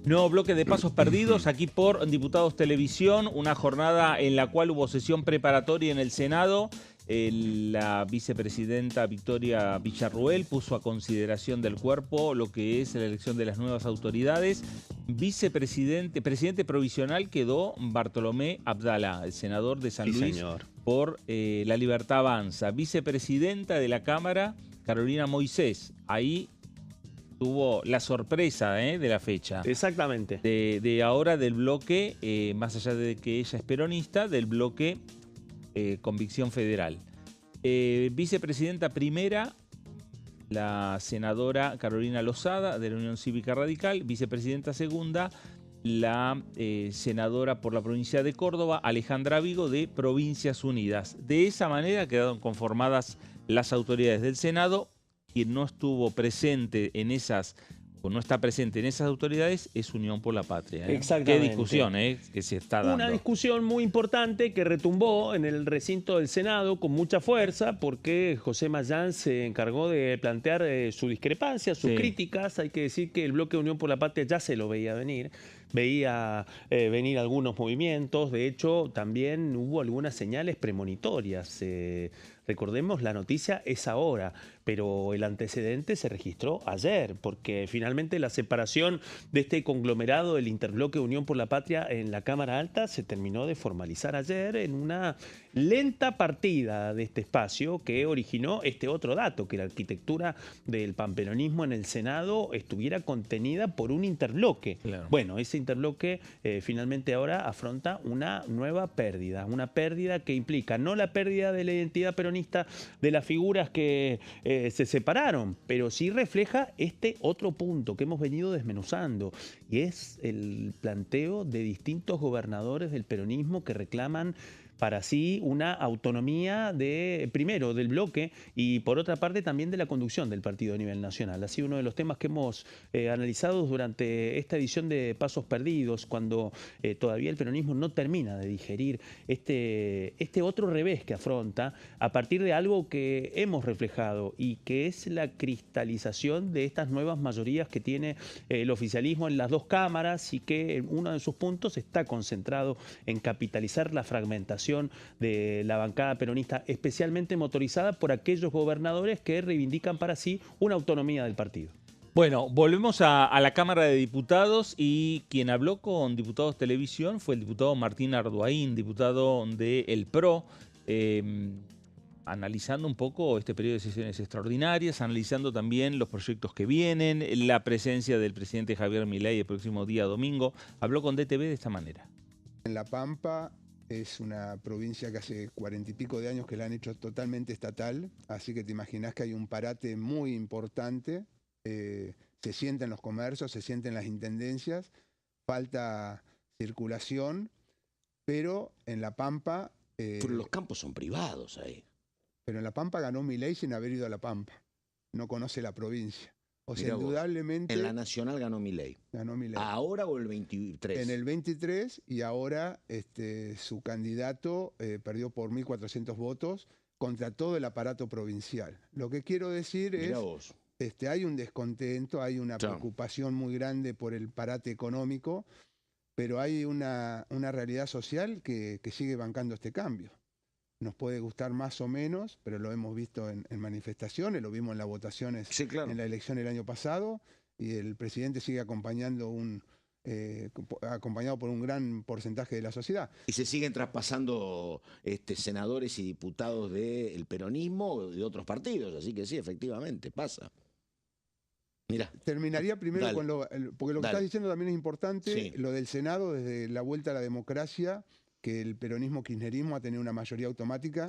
Nuevo bloque de pasos perdidos aquí por Diputados Televisión, una jornada en la cual hubo sesión preparatoria en el Senado. La vicepresidenta Victoria Villarruel puso a consideración del cuerpo lo que es la elección de las nuevas autoridades. Presidente provisional quedó Bartolomé Abdala, el senador de San Sí, Luis señor. por La Libertad Avanza. Vicepresidenta de la Cámara, Carolina Moisés. Ahí tuvo la sorpresa de la fecha. Exactamente. De ahora del bloque, más allá de que ella es peronista, del bloque Convicción Federal. Vicepresidenta primera, la senadora Carolina Lozada, de la Unión Cívica Radical. Vicepresidenta segunda, la senadora por la provincia de Córdoba, Alejandra Vigo, de Provincias Unidas. De esa manera quedaron conformadas las autoridades del Senado. Quien no estuvo presente en esas, o no está presente en esas autoridades, es Unión por la Patria. Exactamente. Qué discusión que se está dando. Una discusión muy importante que retumbó en el recinto del Senado con mucha fuerza porque José Mayán se encargó de plantear su discrepancia, sus críticas. Hay que decir que el bloque Unión por la Patria ya se lo veía venir. Veía venir algunos movimientos. De hecho, también hubo algunas señales premonitorias. Recordemos, la noticia es ahora, pero el antecedente se registró ayer, porque finalmente la separación de este conglomerado, el interbloque Unión por la Patria en la Cámara Alta, se terminó de formalizar ayer en una lenta partida de este espacio que originó este otro dato, que la arquitectura del panperonismo en el Senado estuviera contenida por un interbloque. Claro. Bueno, ese interbloque finalmente ahora afronta una nueva pérdida, una pérdida que implica no la pérdida de la identidad peronista de las figuras que se separaron, pero sí refleja este otro punto que hemos venido desmenuzando, y es el planteo de distintos gobernadores del peronismo que reclaman para sí una autonomía primero del bloque y por otra parte también de la conducción del partido a nivel nacional. Ha sido uno de los temas que hemos analizado durante esta edición de Pasos Perdidos, cuando todavía el peronismo no termina de digerir este otro revés que afronta a partir de algo que hemos reflejado y que es la cristalización de estas nuevas mayorías que tiene el oficialismo en las dos cámaras, y que uno de sus puntos está concentrado en capitalizar la fragmentación de la bancada peronista, especialmente motorizada por aquellos gobernadores que reivindican para sí una autonomía del partido. Bueno, volvemos a la Cámara de Diputados, y quien habló con Diputados Televisión fue el diputado Martín Arduaín, diputado del PRO, analizando un poco este periodo de sesiones extraordinarias, analizando también los proyectos que vienen, la presencia del presidente Javier Milei el próximo día domingo. Habló con DTV de esta manera. En La Pampa es una provincia que hace 40 y pico de años que la han hecho totalmente estatal, así que te imaginás que hay un parate muy importante. Se sienten los comercios, se sienten las intendencias, falta circulación, pero en La Pampa... Pero los campos son privados ahí. Pero en La Pampa ganó Milei sin haber ido a La Pampa. No conoce la provincia. O sea, indudablemente... En la Nacional ganó Milei. Ganó Milei. ¿Ahora o el 23? En el 23, y ahora su candidato perdió por 1.400 votos contra todo el aparato provincial. Lo que quiero decir es... hay un descontento, hay una preocupación muy grande por el parate económico, pero hay una realidad social que sigue bancando este cambio. Nos puede gustar más o menos, pero lo hemos visto en manifestaciones, lo vimos en las votaciones en la elección el año pasado, y el presidente sigue acompañado por un gran porcentaje de la sociedad. Y se siguen traspasando senadores y diputados del peronismo o de otros partidos, así que sí, efectivamente, pasa. Mirá. Terminaría primero porque lo que estás diciendo también es importante, lo del Senado, desde la vuelta a la democracia, que el peronismo-kirchnerismo ha tenido una mayoría automática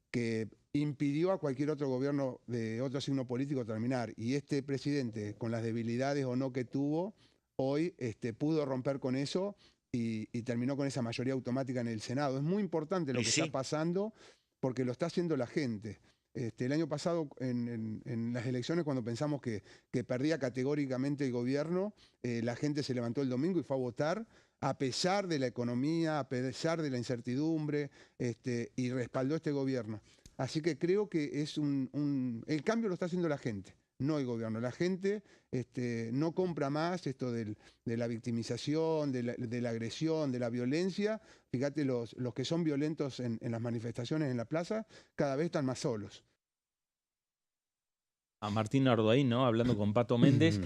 que impidió a cualquier otro gobierno de otro signo político terminar. Y este presidente, con las debilidades o no que tuvo, hoy pudo romper con eso y terminó con esa mayoría automática en el Senado. Es muy importante lo que está pasando, porque lo está haciendo la gente. El año pasado, en las elecciones, cuando pensamos que perdía categóricamente el gobierno, la gente se levantó el domingo y fue a votar, a pesar de la economía, a pesar de la incertidumbre, y respaldó este gobierno. Así que creo que es el cambio lo está haciendo la gente. no el gobierno. La gente no compra más esto de la victimización, de la agresión, de la violencia. Fíjate, los que son violentos en las manifestaciones en la plaza cada vez están más solos. A Martín Ardoain, ¿no? Hablando con Pato Méndez,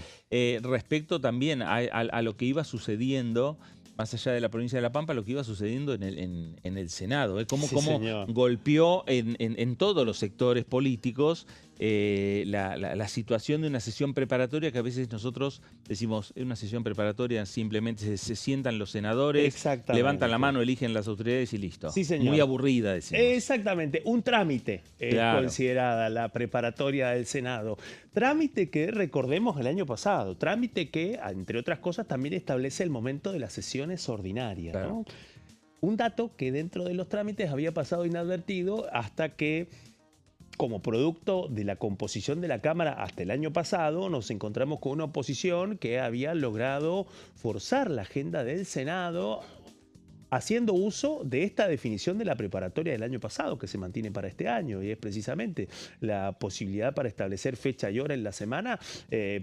respecto también a lo que iba sucediendo, más allá de la provincia de La Pampa, lo que iba sucediendo en el Senado. Cómo golpeó en todos los sectores políticos la situación de una sesión preparatoria, que a veces nosotros decimos, es una sesión preparatoria, simplemente se sientan los senadores, levantan la mano, eligen las autoridades y listo. Sí, señor. Muy aburrida, decimos. Exactamente, un trámite Claro. considerada la preparatoria del Senado. Trámite que, recordemos, el año pasado, trámite que, entre otras cosas, también establece el momento de las sesiones ordinarias, Claro. ¿no? Un dato que dentro de los trámites había pasado inadvertido hasta que, como producto de la composición de la Cámara hasta el año pasado, nos encontramos con una oposición que había logrado forzar la agenda del Senado haciendo uso de esta definición de la preparatoria del año pasado, que se mantiene para este año, y es precisamente la posibilidad para establecer fecha y hora en la semana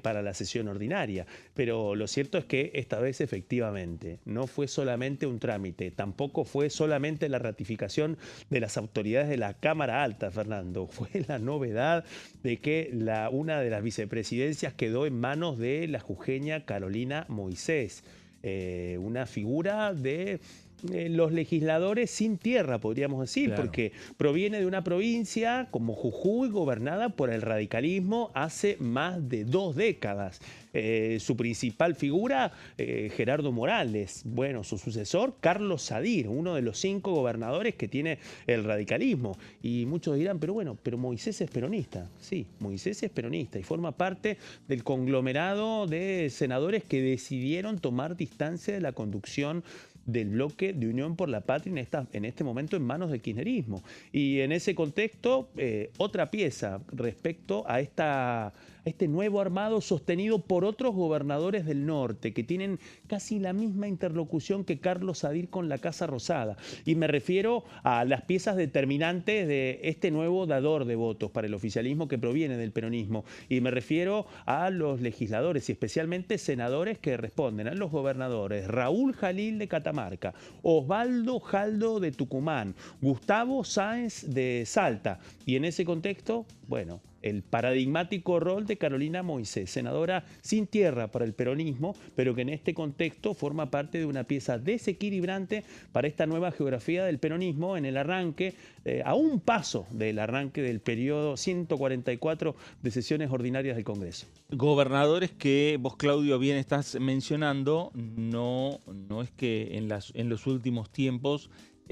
para la sesión ordinaria. Pero lo cierto es que esta vez efectivamente no fue solamente un trámite, tampoco fue solamente la ratificación de las autoridades de la Cámara Alta, Fernando. Fue la novedad de que una de las vicepresidencias quedó en manos de la jujeña Carolina Moisés, una figura de los legisladores sin tierra, podríamos decir, Claro. porque proviene de una provincia como Jujuy, gobernada por el radicalismo hace más de 2 décadas. Su principal figura, Gerardo Morales. Bueno, su sucesor, Carlos Sadir, uno de los 5 gobernadores que tiene el radicalismo. Y muchos dirán, pero bueno, pero Moisés es peronista. Sí, Moisés es peronista y forma parte del conglomerado de senadores que decidieron tomar distancia de la conducción del bloque de Unión por la Patria en este momento en manos del kirchnerismo. Y en ese contexto, otra pieza respecto a este nuevo armado sostenido por otros gobernadores del norte que tienen casi la misma interlocución que Carlos Sadir con la Casa Rosada. Y me refiero a las piezas determinantes de este nuevo dador de votos para el oficialismo que proviene del peronismo. Y me refiero a los legisladores y especialmente senadores que responden a los gobernadores Raúl Jalil de Catamarca, Osvaldo Jaldo de Tucumán, Gustavo Sáenz de Salta. Y en ese contexto, bueno, el paradigmático rol de Carolina Moisés, senadora sin tierra para el peronismo, pero que en este contexto forma parte de una pieza desequilibrante para esta nueva geografía del peronismo en el arranque, a un paso del arranque del periodo 144 de sesiones ordinarias del Congreso. Gobernadores que vos, Claudio, bien estás mencionando, no es que en los últimos tiempos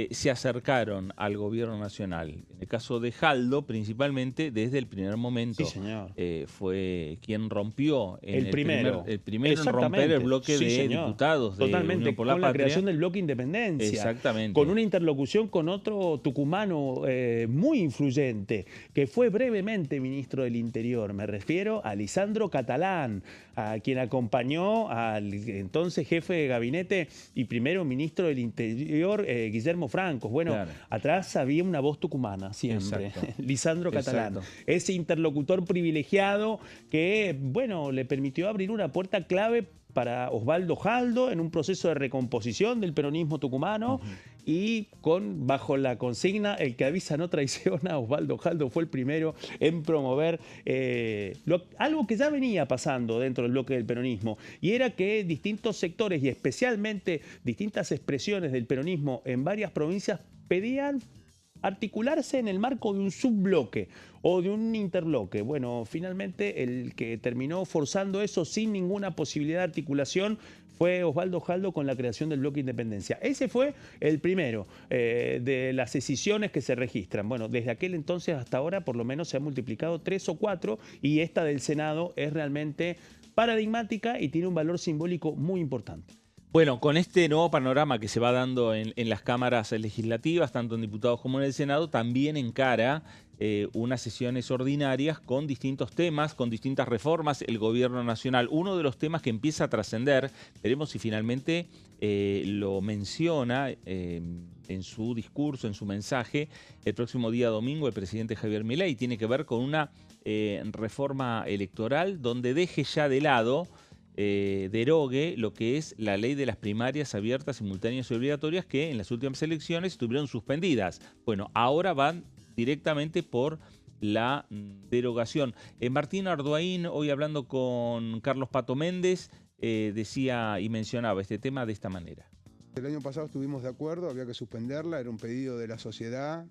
se acercaron al gobierno nacional. En el caso de Jaldo, principalmente, desde el primer momento, sí, señor. Fue quien rompió el primero en romper el bloque sí, de señor. diputados de Totalmente, Unión por la con Patria. la creación del bloque Independencia. Exactamente. Con una interlocución con otro tucumano muy influyente, que fue brevemente ministro del Interior. Me refiero a Lisandro Catalán, a quien acompañó al entonces jefe de gabinete y primero ministro del Interior, Guillermo Francos. Bueno, claro, atrás había una voz tucumana siempre, exacto, Lisandro Catalán. exacto. Ese interlocutor privilegiado que, bueno, le permitió abrir una puerta clave para Osvaldo Jaldo en un proceso de recomposición del peronismo tucumano. Y bajo la consigna, el que avisa no traiciona, Osvaldo Jaldo fue el primero en promover algo que ya venía pasando dentro del bloque del peronismo, y era que distintos sectores y especialmente distintas expresiones del peronismo en varias provincias pedían articularse en el marco de un subbloque o de un interbloque. Bueno, finalmente el que terminó forzando eso sin ninguna posibilidad de articulación fue Osvaldo Jaldo con la creación del bloque Independencia. Ese fue el primero de las escisiones que se registran. Bueno, desde aquel entonces hasta ahora por lo menos se han multiplicado 3 o 4 y esta del Senado es realmente paradigmática y tiene un valor simbólico muy importante. Bueno, con este nuevo panorama que se va dando en las cámaras legislativas, tanto en diputados como en el Senado, también encara unas sesiones ordinarias con distintos temas, con distintas reformas, el gobierno nacional. Uno de los temas que empieza a trascender, veremos si finalmente lo menciona en su discurso, en su mensaje, el próximo día domingo el presidente Javier Milei, tiene que ver con una reforma electoral donde deje ya de lado, derogue lo que es la ley de las primarias abiertas, simultáneas y obligatorias que en las últimas elecciones estuvieron suspendidas. Bueno, ahora van directamente por la derogación. Martín Arduaín, hoy hablando con Carlos Pato Méndez, decía y mencionaba este tema de esta manera. El año pasado estuvimos de acuerdo, había que suspenderla, era un pedido de la sociedad,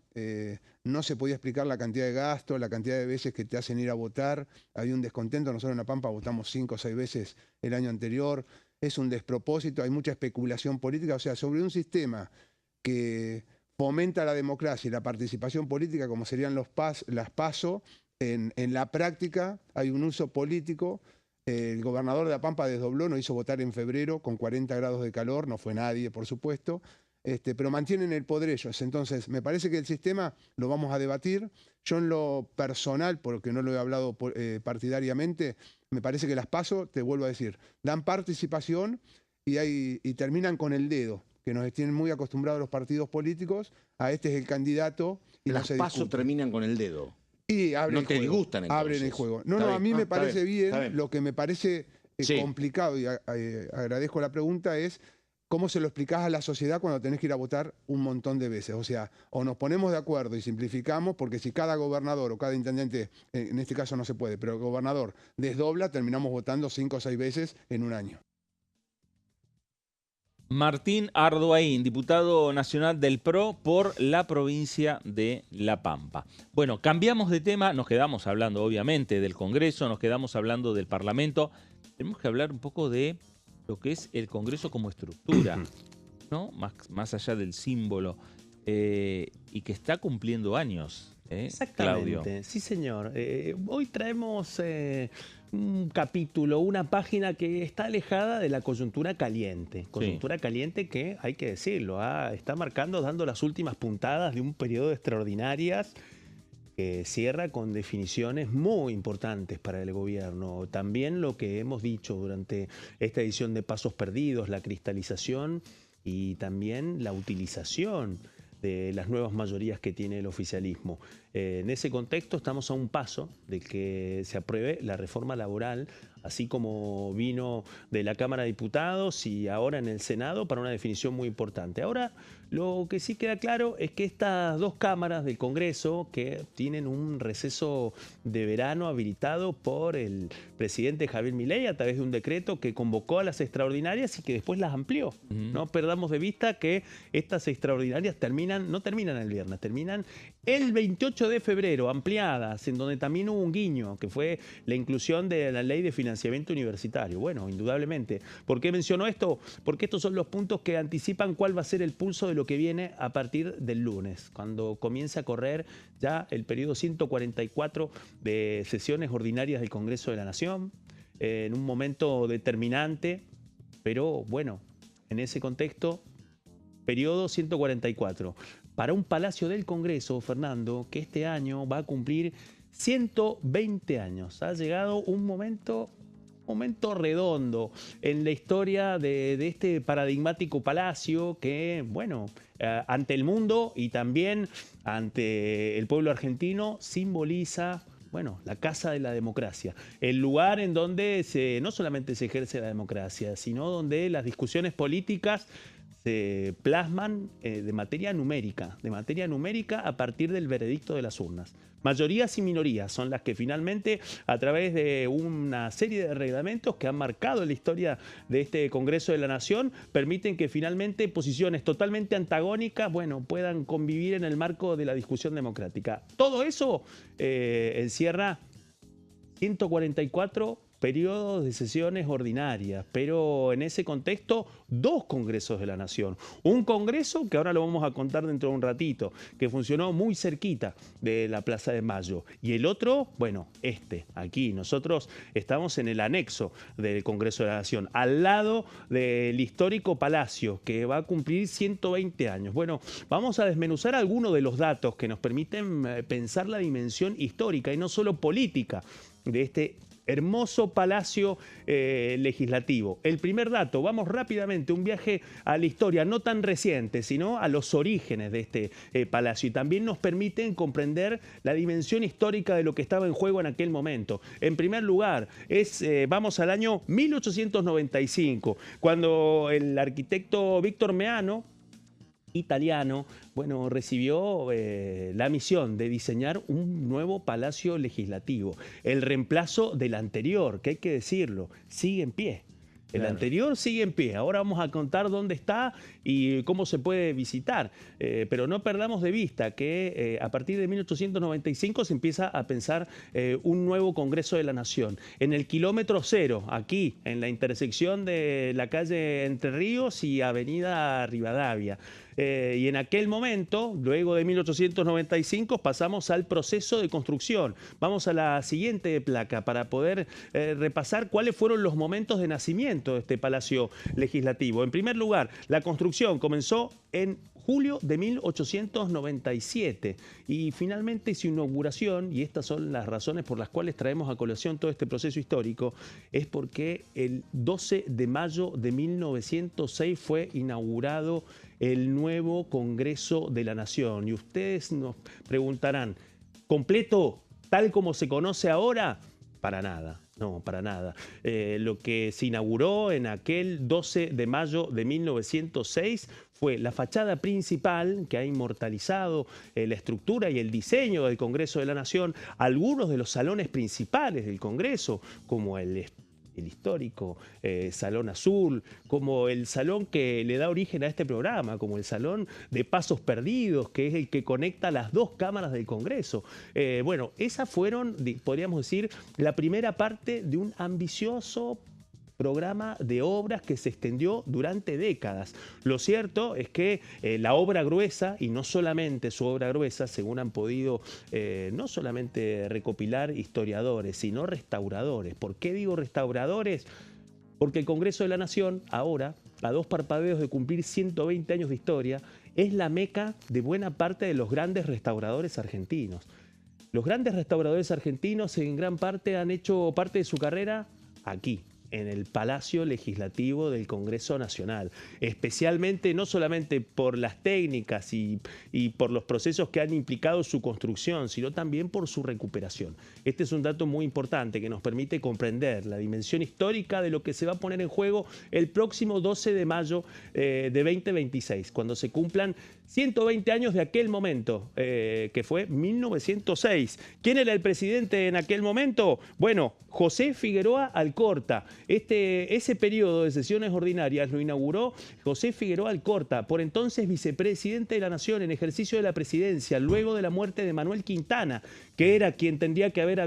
no se podía explicar la cantidad de gastos, la cantidad de veces que te hacen ir a votar, había un descontento, nosotros en La Pampa votamos 5 o 6 veces el año anterior, es un despropósito, hay mucha especulación política, o sea, sobre un sistema que fomenta la democracia y la participación política, como serían las PASO, en la práctica hay un uso político. El gobernador de La Pampa desdobló, nos hizo votar en febrero con 40 grados de calor, no fue nadie, por supuesto, pero mantienen el poder ellos. Entonces, me parece que el sistema lo vamos a debatir. Yo en lo personal, porque no lo he hablado partidariamente, me parece que las PASO, te vuelvo a decir, dan participación y terminan con el dedo, que nos tienen muy acostumbrados los partidos políticos, a este es el candidato. Y las PASO terminan con el dedo. Y no te disgustan, entonces. Abren el juego. No, a mí me parece bien. Lo que me parece complicado, y agradezco la pregunta, es cómo se lo explicás a la sociedad cuando tenés que ir a votar un montón de veces. O sea, o nos ponemos de acuerdo y simplificamos, porque si cada gobernador o cada intendente, en este caso no se puede, pero el gobernador desdobla, terminamos votando 5 o 6 veces en un año. Martín Arduaín, diputado nacional del PRO por la provincia de La Pampa. Bueno, cambiamos de tema, nos quedamos hablando obviamente del Congreso, nos quedamos hablando del Parlamento. Tenemos que hablar un poco de lo que es el Congreso como estructura, ¿no? Más allá del símbolo, y que está cumpliendo años. Exactamente, Claudio. Sí señor. Hoy traemos un capítulo, una página que está alejada de la coyuntura caliente. Coyuntura caliente que, hay que decirlo, está marcando, dando las últimas puntadas de un periodo de extraordinarias que cierra con definiciones muy importantes para el gobierno. También lo que hemos dicho durante esta edición de Pasos Perdidos, la cristalización y también la utilización de las nuevas mayorías que tiene el oficialismo. En ese contexto estamos a un paso de que se apruebe la reforma laboral, así como vino de la Cámara de Diputados y ahora en el Senado para una definición muy importante. Ahora, lo que sí queda claro es que estas dos cámaras del Congreso, que tienen un receso de verano habilitado por el presidente Javier Milei a través de un decreto que convocó a las extraordinarias y que después las amplió. No perdamos de vista que estas extraordinarias no terminan el viernes, terminan el 28 de febrero, ampliadas, en donde también hubo un guiño, que fue la inclusión de la ley de financiamiento universitario. Bueno, indudablemente. ¿Por qué menciono esto? Porque estos son los puntos que anticipan cuál va a ser el pulso de lo que viene a partir del lunes, cuando comienza a correr ya el periodo 144 de sesiones ordinarias del Congreso de la Nación, en un momento determinante, pero bueno, en ese contexto, periodo 144. Para un Palacio del Congreso, Fernando, que este año va a cumplir 120 años. Ha llegado un momento redondo en la historia de este paradigmático palacio que, bueno, ante el mundo y también ante el pueblo argentino simboliza, bueno, la casa de la democracia, el lugar en donde no solamente se ejerce la democracia, sino donde las discusiones políticas se plasman de materia numérica a partir del veredicto de las urnas. Mayorías y minorías son las que finalmente, a través de una serie de reglamentos que han marcado la historia de este Congreso de la Nación, permiten que finalmente posiciones totalmente antagónicas, bueno, puedan convivir en el marco de la discusión democrática. Todo eso encierra 144 periodos de sesiones ordinarias, pero en ese contexto, dos congresos de la Nación. Un congreso, que ahora lo vamos a contar dentro de un ratito, que funcionó muy cerquita de la Plaza de Mayo. Y el otro, bueno, aquí. Nosotros estamos en el anexo del Congreso de la Nación, al lado del histórico Palacio, que va a cumplir 120 años. Bueno, vamos a desmenuzar algunos de los datos que nos permiten pensar la dimensión histórica y no solo política de este Hermoso palacio legislativo. El primer dato, vamos rápidamente, un viaje a la historia, no tan reciente, sino a los orígenes de este palacio. Y también nos permiten comprender la dimensión histórica de lo que estaba en juego en aquel momento. En primer lugar, vamos al año 1895, cuando el arquitecto Víctor Meano, italiano, bueno, recibió la misión de diseñar un nuevo palacio legislativo. El reemplazo del anterior, que hay que decirlo, sigue en pie. El anterior sigue en pie. Ahora vamos a contar dónde está y cómo se puede visitar. Pero no perdamos de vista que a partir de 1895 se empieza a pensar un nuevo Congreso de la Nación. En el kilómetro cero, aquí, en la intersección de la calle Entre Ríos y Avenida Rivadavia. Y en aquel momento, luego de 1895, pasamos al proceso de construcción. Vamos a la siguiente placa para poder repasar cuáles fueron los momentos de nacimiento de este Palacio Legislativo. En primer lugar, la construcción comenzó en julio de 1897 y finalmente su inauguración, y estas son las razones por las cuales traemos a colación todo este proceso histórico, es porque el 12 de mayo de 1906 fue inaugurado el nuevo Congreso de la Nación. Y ustedes nos preguntarán, ¿completo tal como se conoce ahora? Para nada. No, para nada. Lo que se inauguró en aquel 12 de mayo de 1906 fue la fachada principal que ha inmortalizado la estructura y el diseño del Congreso de la Nación, algunos de los salones principales del Congreso, como el histórico Salón Azul, como el salón que le da origen a este programa, como el Salón de Pasos Perdidos, que es el que conecta las dos cámaras del Congreso. Bueno, esas fueron, podríamos decir, la primera parte de un ambicioso programa de obras que se extendió durante décadas. Lo cierto es que la obra gruesa, y no solamente su obra gruesa, según han podido no solamente recopilar historiadores, sino restauradores. ¿Por qué digo restauradores? Porque el Congreso de la Nación, ahora, a dos parpadeos de cumplir 120 años de historia, es la meca de buena parte de los grandes restauradores argentinos. Los grandes restauradores argentinos en gran parte han hecho parte de su carrera aquí, en el Palacio Legislativo del Congreso Nacional, especialmente no solamente por las técnicas y por los procesos que han implicado su construcción, sino también por su recuperación. Este es un dato muy importante que nos permite comprender la dimensión histórica de lo que se va a poner en juego el próximo 12 de mayo de 2026, cuando se cumplan 120 años de aquel momento, que fue 1906. ¿Quién era el presidente en aquel momento? Bueno, José Figueroa Alcorta. Ese periodo de sesiones ordinarias lo inauguró José Figueroa Alcorta, por entonces vicepresidente de la Nación en ejercicio de la presidencia, luego de la muerte de Manuel Quintana, que era quien tendría que haber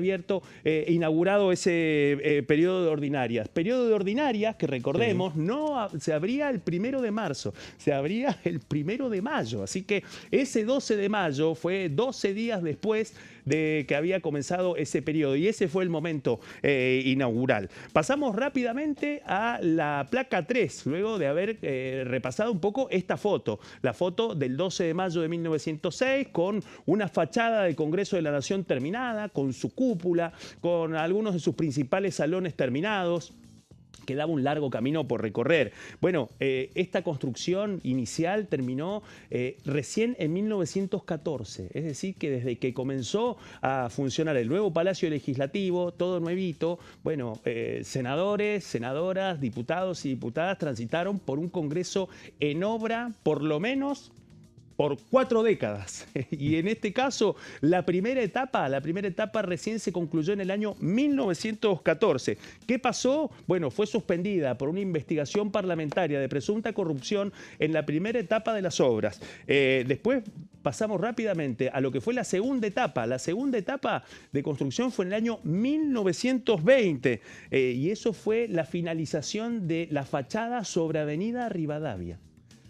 inaugurado ese periodo de ordinarias. Periodo de ordinarias que, recordemos, no se abría el 1 de marzo, se abría el 1 de mayo. Así que ese 12 de mayo fue 12 días después de que había comenzado ese periodo, y ese fue el momento inaugural. Pasamos rápidamente a la placa 3, luego de haber repasado un poco esta foto, la foto del 12 de mayo de 1906, con una fachada del Congreso de la Nación terminada, con su cúpula, con algunos de sus principales salones terminados. Quedaba un largo camino por recorrer. Bueno, esta construcción inicial terminó recién en 1914, es decir, que desde que comenzó a funcionar el nuevo Palacio Legislativo, todo nuevito, bueno, senadores, senadoras, diputados y diputadas transitaron por un Congreso en obra, por lo menos por 4 décadas. Y en este caso, la primera etapa recién se concluyó en el año 1914. ¿Qué pasó? Bueno, fue suspendida por una investigación parlamentaria de presunta corrupción en la primera etapa de las obras. Después pasamos rápidamente a lo que fue la segunda etapa. La segunda etapa de construcción fue en el año 1920. Y eso fue la finalización de la fachada sobre Avenida Rivadavia.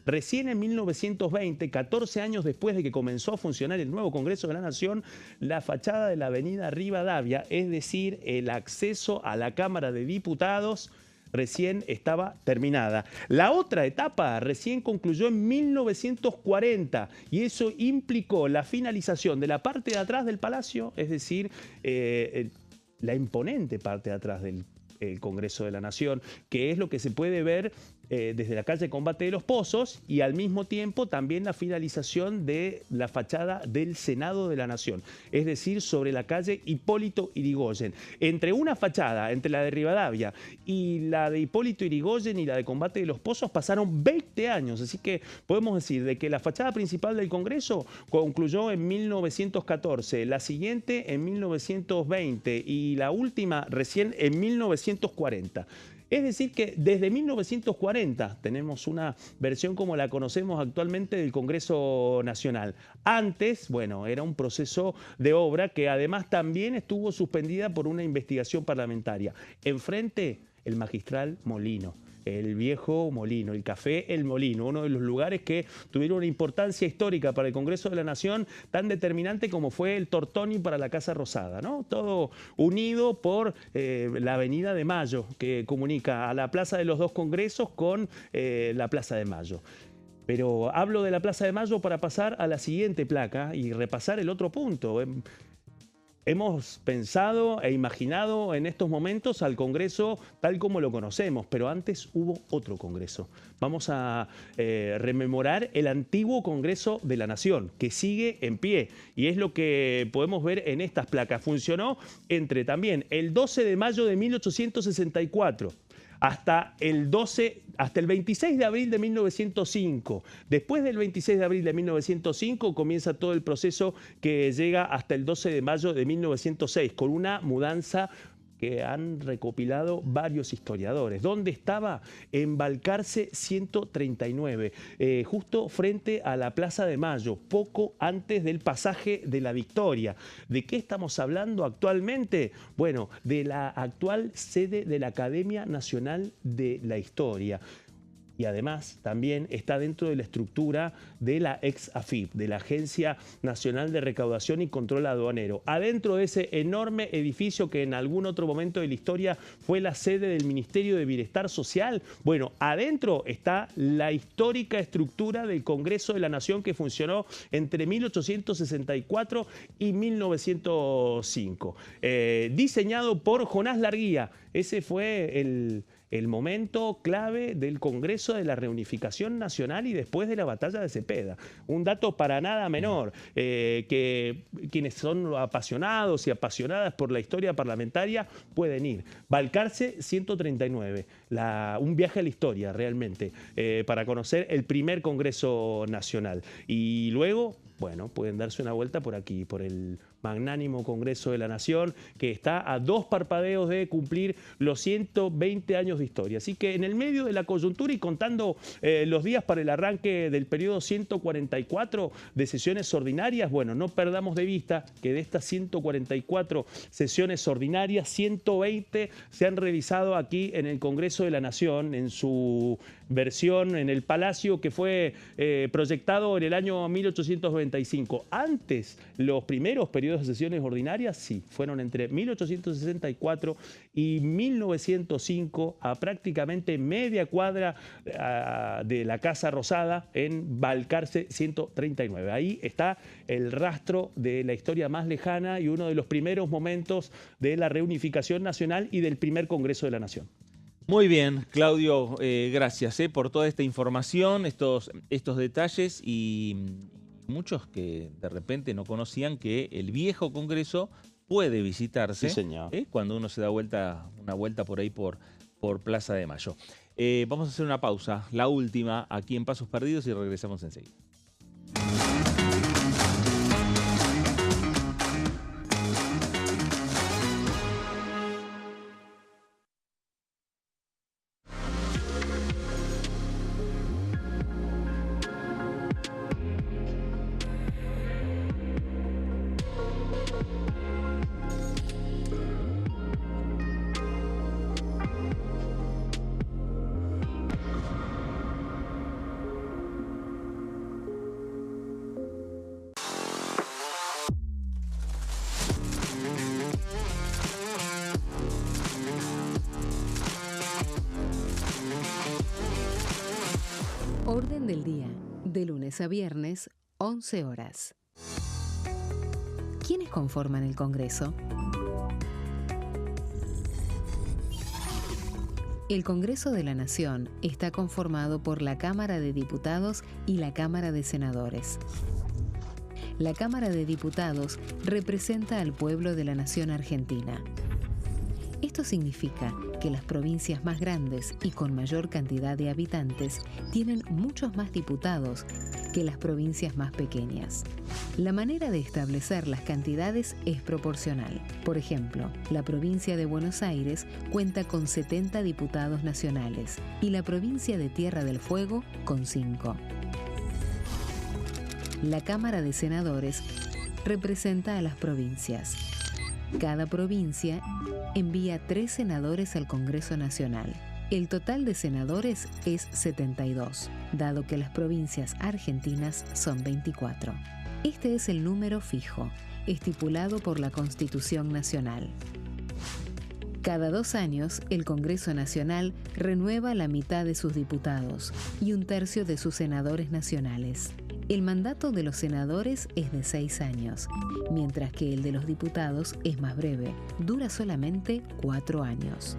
Recién en 1920, 14 años después de que comenzó a funcionar el nuevo Congreso de la Nación, la fachada de la Avenida Rivadavia, es decir, el acceso a la Cámara de Diputados, recién estaba terminada. La otra etapa recién concluyó en 1940 y eso implicó la finalización de la parte de atrás del palacio, es decir, la imponente parte de atrás del Congreso de la Nación, que es lo que se puede ver desde la calle Combate de los Pozos, y al mismo tiempo también la finalización de la fachada del Senado de la Nación, es decir, sobre la calle Hipólito Yrigoyen. Entre una fachada, entre la de Rivadavia y la de Hipólito Yrigoyen y la de Combate de los Pozos, pasaron 20 años, así que podemos decir de que la fachada principal del Congreso concluyó en 1914, la siguiente en 1920 y la última recién en 1940. Es decir que desde 1940 tenemos una versión como la conocemos actualmente del Congreso Nacional. Antes, bueno, era un proceso de obra que además también estuvo suspendida por una investigación parlamentaria. Enfrente, el magistral Molino. El viejo molino, el café El Molino, uno de los lugares que tuvieron una importancia histórica para el Congreso de la Nación, tan determinante como fue el Tortoni para la Casa Rosada, ¿no? Todo unido por la Avenida de Mayo, que comunica a la Plaza de los Dos Congresos con la Plaza de Mayo. Pero hablo de la Plaza de Mayo para pasar a la siguiente placa y repasar el otro punto. Hemos pensado e imaginado en estos momentos al Congreso tal como lo conocemos, pero antes hubo otro Congreso. Vamos a rememorar el antiguo Congreso de la Nación, que sigue en pie, y es lo que podemos ver en estas placas. Funcionó entre también el 12 de mayo de 1864, hasta el 26 de abril de 1905. Después del 26 de abril de 1905 comienza todo el proceso que llega hasta el 12 de mayo de 1906, con una mudanza que han recopilado varios historiadores. ¿Dónde estaba? En Balcarce 139, justo frente a la Plaza de Mayo, poco antes del pasaje de la Victoria. ¿De qué estamos hablando actualmente? Bueno, de la actual sede de la Academia Nacional de la Historia. Y además también está dentro de la estructura de la ex-AFIP, de la Agencia Nacional de Recaudación y Control Aduanero. Adentro de ese enorme edificio que en algún otro momento de la historia fue la sede del Ministerio de Bienestar Social, bueno, adentro está la histórica estructura del Congreso de la Nación que funcionó entre 1864 y 1905. Diseñado por Jonás Larguía. Ese fue el momento clave del Congreso de la Reunificación Nacional y después de la batalla de Cepeda. Un dato para nada menor, que quienes son apasionados y apasionadas por la historia parlamentaria pueden ir. Balcarce 139, un viaje a la historia realmente, para conocer el primer Congreso Nacional. Y luego, bueno, pueden darse una vuelta por aquí, por el magnánimo Congreso de la Nación, que está a 2 parpadeos de cumplir los 120 años de historia. Así que en el medio de la coyuntura y contando los días para el arranque del periodo 144 de sesiones ordinarias, bueno, no perdamos de vista que de estas 144 sesiones ordinarias, 120 se han realizado aquí en el Congreso de la Nación, en su versión en el Palacio, que fue proyectado en el año 1895. Antes, los primeros periodos de sesiones ordinarias, sí, fueron entre 1864 y 1905, a prácticamente media cuadra de la Casa Rosada en Balcarce 139. Ahí está el rastro de la historia más lejana y uno de los primeros momentos de la reunificación nacional y del primer Congreso de la Nación. Muy bien, Claudio, gracias por toda esta información, estos detalles y muchos que de repente no conocían que el viejo Congreso puede visitarse, sí, señor, cuando uno se da una vuelta por ahí por Plaza de Mayo. Vamos a hacer una pausa, la última, aquí en Pasos Perdidos, y regresamos enseguida. Orden del día, de lunes a viernes, 11 horas. ¿Quiénes conforman el Congreso? El Congreso de la Nación está conformado por la Cámara de Diputados y la Cámara de Senadores. La Cámara de Diputados representa al pueblo de la nación argentina. Esto significa que las provincias más grandes y con mayor cantidad de habitantes tienen muchos más diputados que las provincias más pequeñas. La manera de establecer las cantidades es proporcional. Por ejemplo, la provincia de Buenos Aires cuenta con 70 diputados nacionales y la provincia de Tierra del Fuego con 5. La Cámara de Senadores representa a las provincias. Cada provincia envía 3 senadores al Congreso Nacional. El total de senadores es 72, dado que las provincias argentinas son 24. Este es el número fijo, estipulado por la Constitución Nacional. Cada 2 años, el Congreso Nacional renueva la mitad de sus diputados y 1/3 de sus senadores nacionales. El mandato de los senadores es de 6 años, mientras que el de los diputados es más breve, dura solamente 4 años.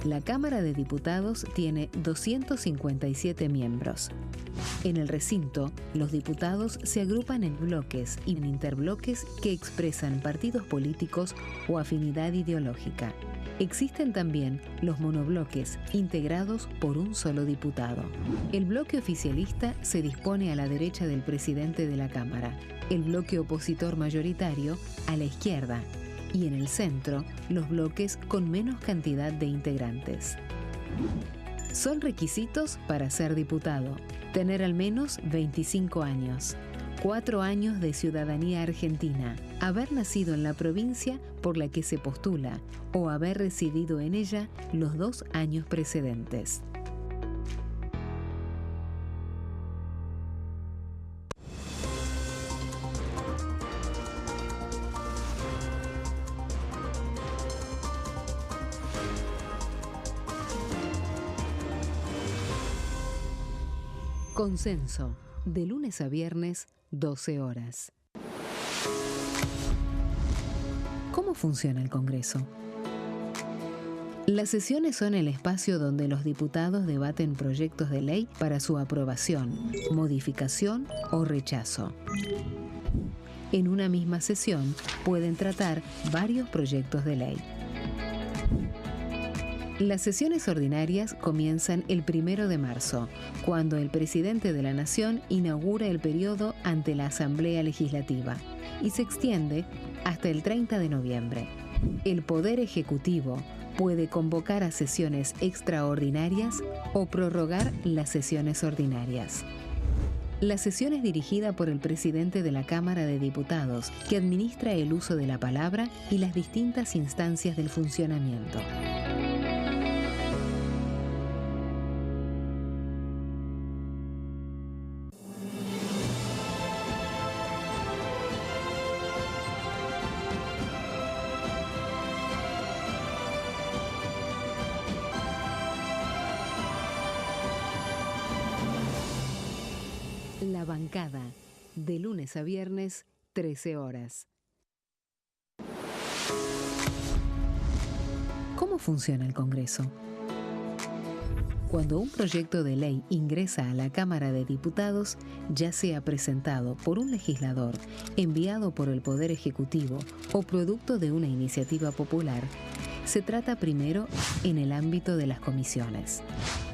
La Cámara de Diputados tiene 257 miembros. En el recinto, los diputados se agrupan en bloques y en interbloques que expresan partidos políticos o afinidad ideológica. Existen también los monobloques, integrados por un solo diputado. El bloque oficialista se dispone a la derecha del presidente de la Cámara, el bloque opositor mayoritario a la izquierda, y en el centro, los bloques con menos cantidad de integrantes. Son requisitos para ser diputado: tener al menos 25 años, 4 años de ciudadanía argentina, haber nacido en la provincia por la que se postula o haber residido en ella los 2 años precedentes. Consenso, de lunes a viernes, 12 horas. ¿Cómo funciona el Congreso? Las sesiones son el espacio donde los diputados debaten proyectos de ley para su aprobación, modificación o rechazo. En una misma sesión pueden tratar varios proyectos de ley. Las sesiones ordinarias comienzan el 1 de marzo, cuando el presidente de la Nación inaugura el periodo ante la Asamblea Legislativa, y se extiende hasta el 30 de noviembre. El Poder Ejecutivo puede convocar a sesiones extraordinarias o prorrogar las sesiones ordinarias. La sesión es dirigida por el presidente de la Cámara de Diputados, que administra el uso de la palabra y las distintas instancias del funcionamiento. La bancada, de lunes a viernes, 13 horas. ¿Cómo funciona el Congreso? Cuando un proyecto de ley ingresa a la Cámara de Diputados, ya sea presentado por un legislador, enviado por el Poder Ejecutivo o producto de una iniciativa popular, se trata primero en el ámbito de las comisiones.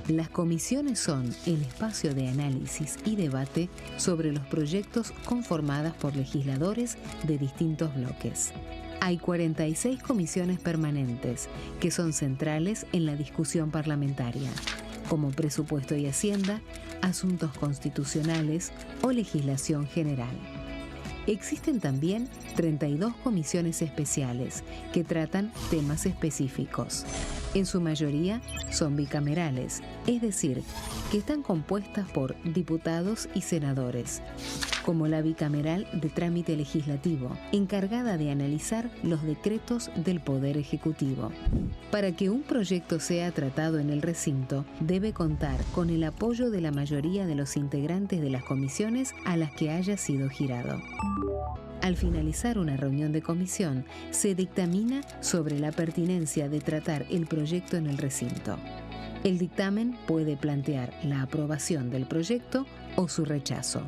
Las comisiones son el espacio de análisis y debate sobre los proyectos conformadas por legisladores de distintos bloques. Hay 46 comisiones permanentes que son centrales en la discusión parlamentaria, como Presupuesto y Hacienda, Asuntos Constitucionales o Legislación General. Existen también 32 comisiones especiales que tratan temas específicos. En su mayoría son bicamerales, es decir, que están compuestas por diputados y senadores, como la bicameral de trámite legislativo, encargada de analizar los decretos del Poder Ejecutivo. Para que un proyecto sea tratado en el recinto, debe contar con el apoyo de la mayoría de los integrantes de las comisiones a las que haya sido girado. Al finalizar una reunión de comisión, se dictamina sobre la pertinencia de tratar el proyecto en el recinto. El dictamen puede plantear la aprobación del proyecto o su rechazo.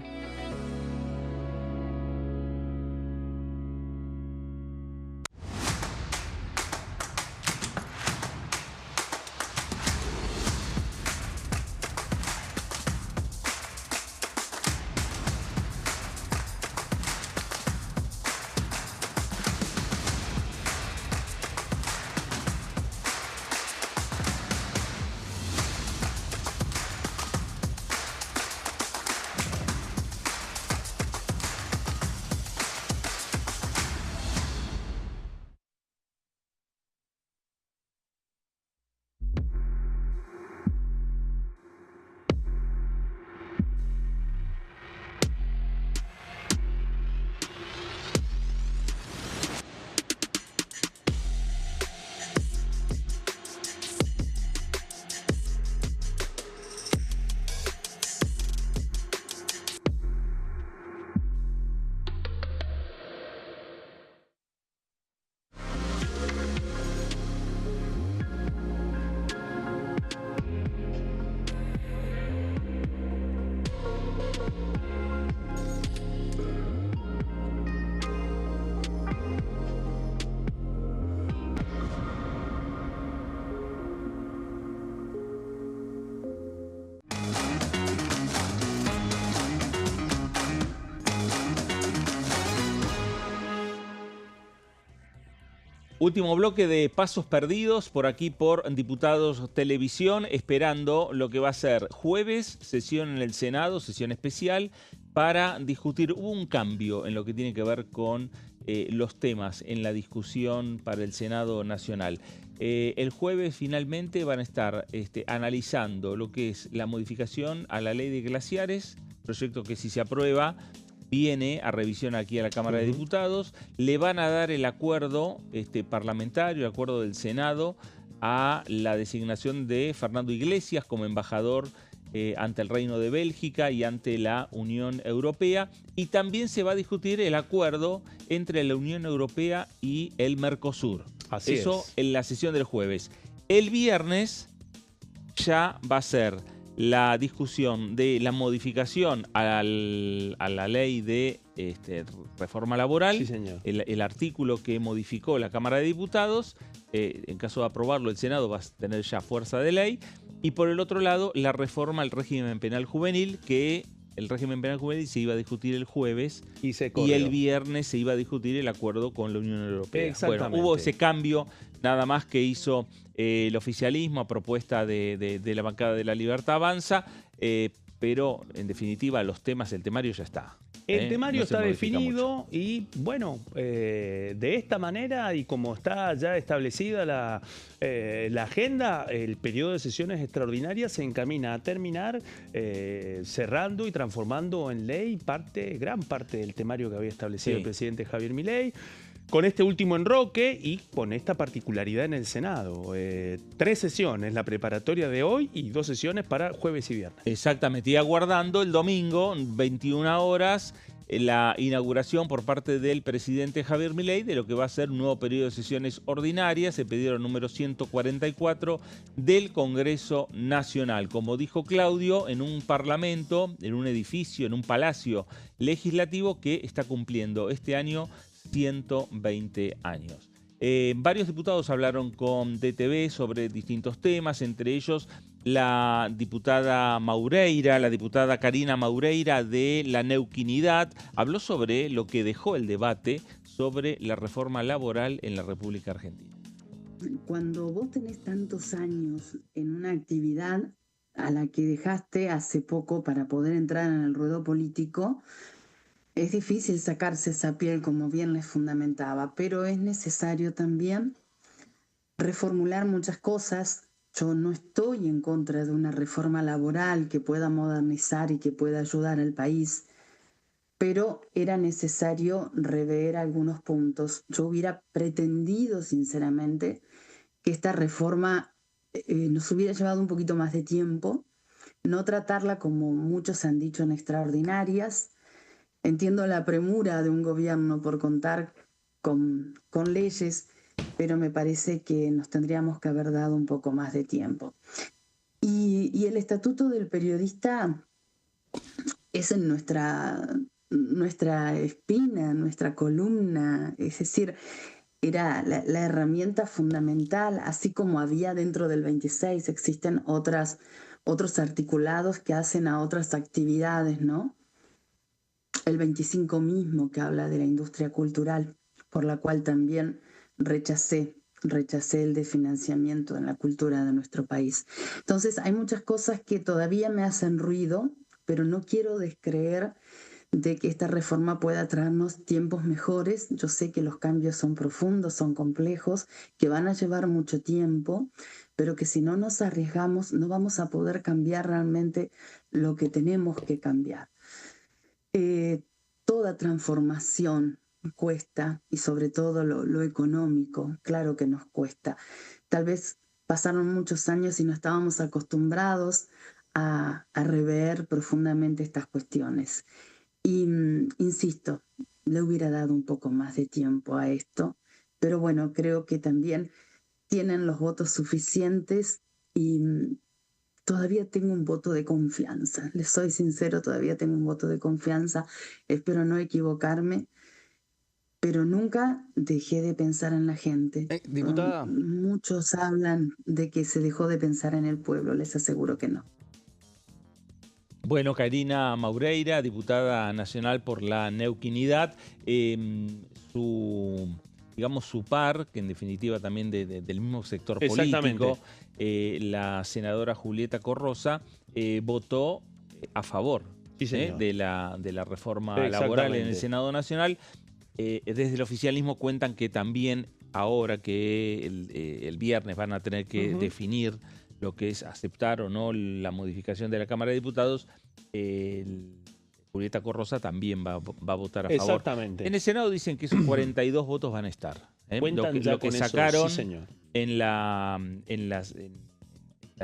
Último bloque de pasos perdidos por aquí por Diputados Televisión, esperando lo que va a ser jueves, sesión en el Senado, sesión especial, para discutir. Hubo un cambio en lo que tiene que ver con los temas en la discusión para el Senado Nacional. El jueves finalmente van a estar analizando lo que es la modificación a la ley de glaciares, proyecto que si se aprueba viene a revisión aquí a la Cámara de Diputados. Le van a dar el acuerdo parlamentario, el acuerdo del Senado, a la designación de Fernando Iglesias como embajador ante el Reino de Bélgica y ante la Unión Europea. Y también se va a discutir el acuerdo entre la Unión Europea y el Mercosur. Eso en la sesión del jueves. El viernes ya va a ser la discusión de la modificación a la ley de reforma laboral, sí, señor. El artículo que modificó la Cámara de Diputados. En caso de aprobarlo, el Senado va a tener ya fuerza de ley. Y por el otro lado, la reforma al régimen penal juvenil, que el régimen penal juvenil se iba a discutir el jueves y el viernes se iba a discutir el acuerdo con la Unión Europea. Exactamente. Bueno, hubo ese cambio nada más que hizo el oficialismo a propuesta de la bancada de La Libertad Avanza, pero en definitiva el temario ya está. El temario está definido y bueno, de esta manera y como está ya establecida la agenda, el periodo de sesiones extraordinarias se encamina a terminar cerrando y transformando en ley gran parte del temario que había establecido el presidente Javier Milei. Con este último enroque y con esta particularidad en el Senado. 3 sesiones, la preparatoria de hoy y 2 sesiones para jueves y viernes. Exactamente, y aguardando el domingo, 21 horas, la inauguración por parte del presidente Javier Milei de lo que va a ser un nuevo periodo de sesiones ordinarias, el pedido número 144 del Congreso Nacional. Como dijo Claudio, en un parlamento, en un edificio, en un palacio legislativo que está cumpliendo este año 120 años. Varios diputados hablaron con DTV sobre distintos temas, entre ellos la diputada Maureira, la diputada Karina Maureira de la Neuquinidad, habló sobre lo que dejó el debate sobre la reforma laboral en la República Argentina. Cuando vos tenés tantos años en una actividad a la que dejaste hace poco para poder entrar en el ruedo político, es difícil sacarse esa piel, como bien les fundamentaba, pero es necesario también reformular muchas cosas. Yo no estoy en contra de una reforma laboral que pueda modernizar y que pueda ayudar al país, pero era necesario rever algunos puntos. Yo hubiera pretendido, sinceramente, que esta reforma nos hubiera llevado un poquito más de tiempo, no tratarla como muchos han dicho en extraordinarias, entiendo la premura de un gobierno por contar con leyes, pero me parece que nos tendríamos que haber dado un poco más de tiempo. Y el estatuto del periodista es en nuestra espina, nuestra columna, es decir, era la herramienta fundamental, así como había dentro del 26, existen otros articulados que hacen a otras actividades, ¿no? El 25 mismo, que habla de la industria cultural, por la cual también rechacé el de financiamiento en la cultura de nuestro país. Entonces, hay muchas cosas que todavía me hacen ruido, pero no quiero descreer de que esta reforma pueda traernos tiempos mejores. Yo sé que los cambios son profundos, son complejos, que van a llevar mucho tiempo, pero que si no nos arriesgamos no vamos a poder cambiar realmente lo que tenemos que cambiar. Toda transformación cuesta, y sobre todo lo económico, claro que nos cuesta. Tal vez pasaron muchos años y no estábamos acostumbrados a rever profundamente estas cuestiones. Y insisto, le hubiera dado un poco más de tiempo a esto, pero bueno, creo que también tienen los votos suficientes y todavía tengo un voto de confianza. Les soy sincero, todavía tengo un voto de confianza. Espero no equivocarme, pero nunca dejé de pensar en la gente. Diputada. Muchos hablan de que se dejó de pensar en el pueblo, les aseguro que no. Bueno, Karina Maureira, diputada nacional por la Neuquinidad, su par, que en definitiva también del mismo sector político, la senadora Julieta Corrosa, votó a favor de la reforma laboral en el Senado Nacional. Desde el oficialismo cuentan que también ahora que el viernes van a tener que definir lo que es aceptar o no la modificación de la Cámara de Diputados, Julieta Corrosa también va a votar a favor. Exactamente. En el Senado dicen que esos 42 votos van a estar. Lo que sacaron eso, sí, en la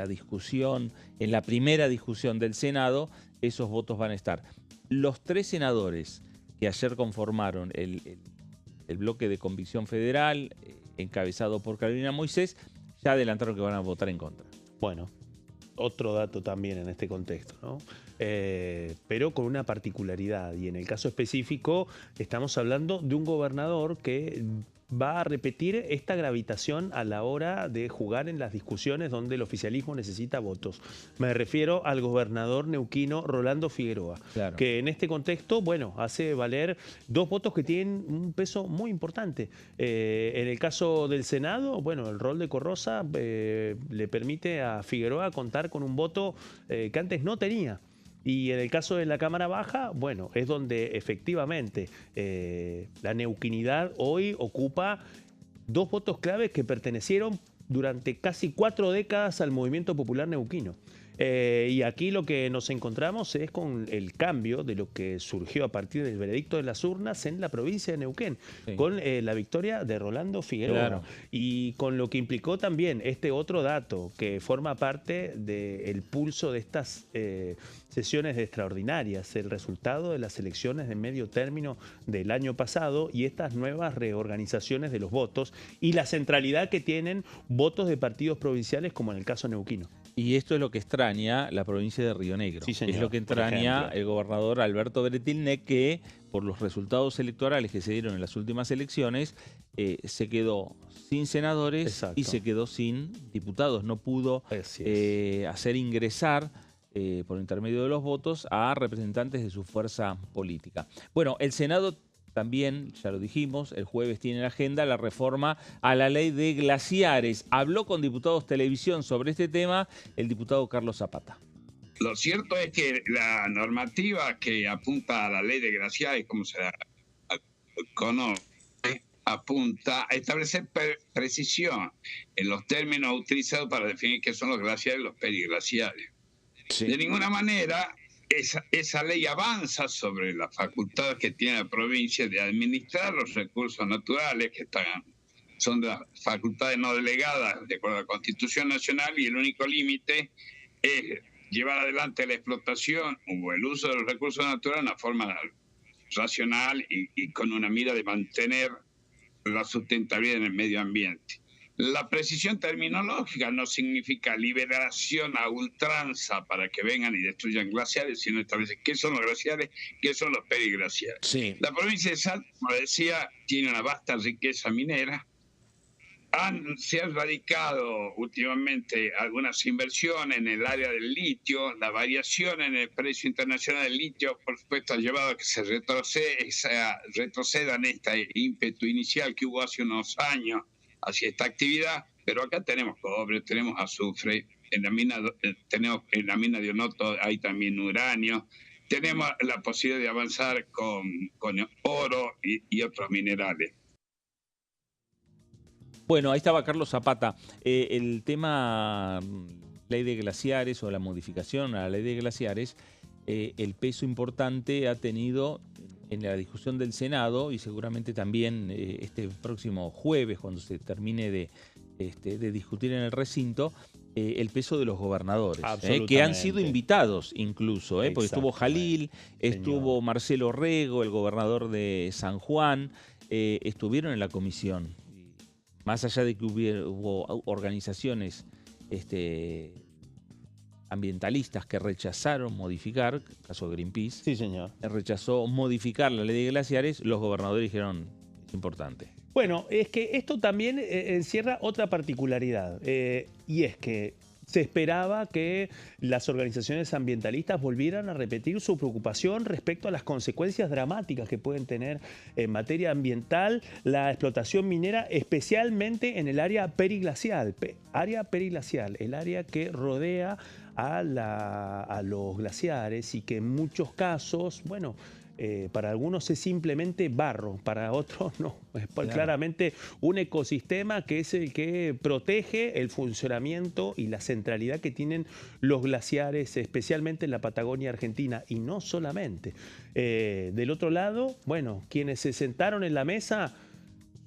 discusión, en la primera discusión del Senado, esos votos van a estar. Los 3 senadores que ayer conformaron el bloque de Convicción Federal, encabezado por Carolina Moisés, ya adelantaron que van a votar en contra. Bueno, otro dato también en este contexto, ¿no? Pero con una particularidad, y en el caso específico estamos hablando de un gobernador que va a repetir esta gravitación a la hora de jugar en las discusiones donde el oficialismo necesita votos. Me refiero al gobernador neuquino Rolando Figueroa, que en este contexto, bueno, hace valer 2 votos que tienen un peso muy importante. En el caso del Senado, bueno, el rol de Corrosa le permite a Figueroa contar con un voto que antes no tenía. Y en el caso de la Cámara Baja, bueno, es donde efectivamente la neuquinidad hoy ocupa 2 votos claves que pertenecieron durante casi 4 décadas al movimiento popular neuquino. Y aquí lo que nos encontramos es con el cambio de lo que surgió a partir del veredicto de las urnas en la provincia de Neuquén, con la victoria de Rolando Figueroa. Y con lo que implicó también este otro dato que forma parte del pulso de estas sesiones extraordinarias, el resultado de las elecciones de medio término del año pasado y estas nuevas reorganizaciones de los votos y la centralidad que tienen votos de partidos provinciales como en el caso neuquino. Y esto es lo que extraña la provincia de Río Negro. Sí, señor, es lo que extraña el gobernador Alberto Bretilnec, que por los resultados electorales que se dieron en las últimas elecciones, se quedó sin senadores y se quedó sin diputados. No pudo hacer ingresar por intermedio de los votos a representantes de su fuerza política. Bueno, el Senado también, ya lo dijimos, el jueves tiene en la agenda la reforma a la ley de glaciares. Habló con Diputados Televisión sobre este tema el diputado Carlos Zapata. Lo cierto es que la normativa que apunta a la ley de glaciares, como se conoce, apunta a establecer precisión en los términos utilizados para definir qué son los glaciares y los periglaciares. De ninguna manera esa ley avanza sobre la facultad que tiene la provincia de administrar los recursos naturales que son de las facultades no delegadas de acuerdo a la Constitución Nacional, y el único límite es llevar adelante la explotación o el uso de los recursos naturales de una forma racional y con una mira de mantener la sustentabilidad en el medio ambiente. La precisión terminológica no significa liberación a ultranza para que vengan y destruyan glaciares, sino establecer qué son los glaciares, qué son los periglaciares. Sí. La provincia de Salta, como decía, tiene una vasta riqueza minera. Se han radicado últimamente algunas inversiones en el área del litio. La variación en el precio internacional del litio, por supuesto, ha llevado a que se retrocedan este ímpetu inicial que hubo hace unos años hacia esta actividad. Pero acá tenemos cobre, tenemos azufre, en la mina de Onoto hay también uranio. Tenemos la posibilidad de avanzar con oro y otros minerales. Bueno, ahí estaba Carlos Zapata. El tema ley de glaciares o la modificación a la ley de glaciares, el peso importante ha tenido en la discusión del Senado y seguramente también este próximo jueves, cuando se termine de discutir en el recinto, el peso de los gobernadores, que han sido invitados incluso, porque estuvo Jalil, estuvo Marcelo Rego, el gobernador de San Juan, estuvieron en la comisión. Más allá de que hubo organizaciones ambientalistas que rechazaron modificar, el caso de Greenpeace, sí, señor, rechazó modificar la ley de glaciares, los gobernadores dijeron, es importante. Bueno, es que esto también encierra otra particularidad, y es que se esperaba que las organizaciones ambientalistas volvieran a repetir su preocupación respecto a las consecuencias dramáticas que pueden tener en materia ambiental la explotación minera, especialmente en el área periglacial. El área que rodea a los glaciares y que en muchos casos, bueno, para algunos es simplemente barro, para otros no. Es claramente un ecosistema que es el que protege el funcionamiento y la centralidad que tienen los glaciares, especialmente en la Patagonia Argentina, y no solamente. Del otro lado, bueno, quienes se sentaron en la mesa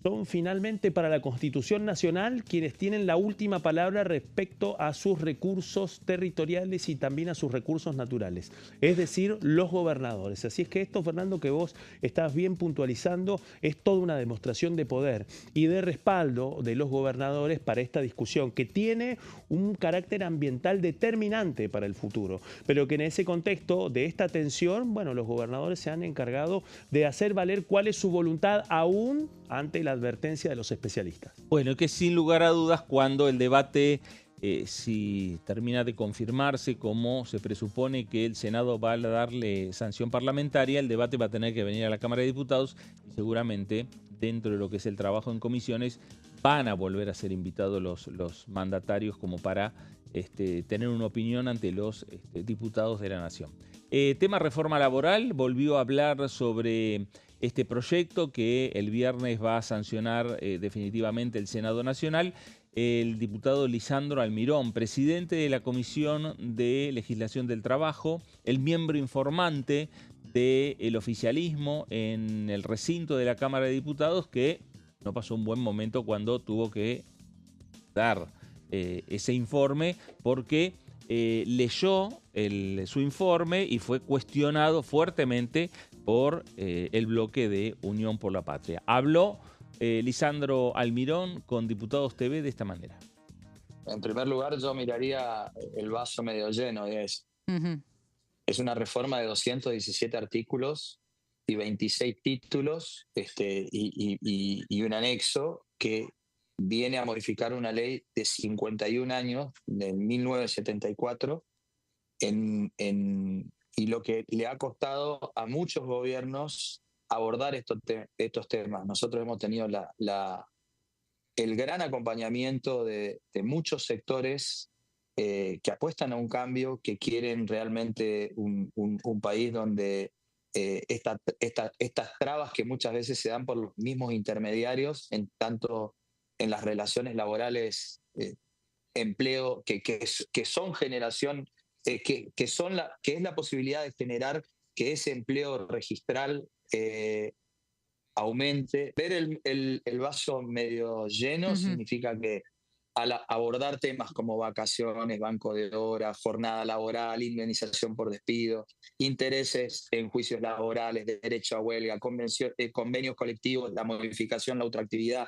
son finalmente para la Constitución Nacional quienes tienen la última palabra respecto a sus recursos territoriales y también a sus recursos naturales, es decir, los gobernadores. Así es que esto, Fernando, que vos estás bien puntualizando, es toda una demostración de poder y de respaldo de los gobernadores para esta discusión que tiene un carácter ambiental determinante para el futuro, pero que en ese contexto de esta tensión, bueno, los gobernadores se han encargado de hacer valer cuál es su voluntad aún ante la advertencia de los especialistas. Bueno, que sin lugar a dudas, cuando el debate, si termina de confirmarse como se presupone que el Senado va a darle sanción parlamentaria, el debate va a tener que venir a la Cámara de Diputados y seguramente dentro de lo que es el trabajo en comisiones van a volver a ser invitados los mandatarios como para tener una opinión ante los diputados de la Nación. Tema reforma laboral, volvió a hablar sobre este proyecto que el viernes va a sancionar definitivamente el Senado Nacional. El diputado Lisandro Almirón, presidente de la Comisión de Legislación del Trabajo, el miembro informante del oficialismo en el recinto de la Cámara de Diputados, que no pasó un buen momento cuando tuvo que dar ese informe porque leyó su informe y fue cuestionado fuertemente por el bloque de Unión por la Patria. Habló Lisandro Almirón con Diputados TV de esta manera. En primer lugar, yo miraría el vaso medio lleno. Es una reforma de 217 artículos y 26 títulos y un anexo que viene a modificar una ley de 51 años, de 1974, y lo que le ha costado a muchos gobiernos abordar estos temas. Nosotros hemos tenido el gran acompañamiento de muchos sectores que apuestan a un cambio, que quieren realmente un país donde estas trabas que muchas veces se dan por los mismos intermediarios, tanto en las relaciones laborales, empleo, que son generación, que es la posibilidad de generar que ese empleo registral aumente. Ver el vaso medio lleno significa que al abordar temas como vacaciones, banco de horas, jornada laboral, indemnización por despido, intereses en juicios laborales, derecho a huelga, convenios colectivos, la modificación, la ultraactividad,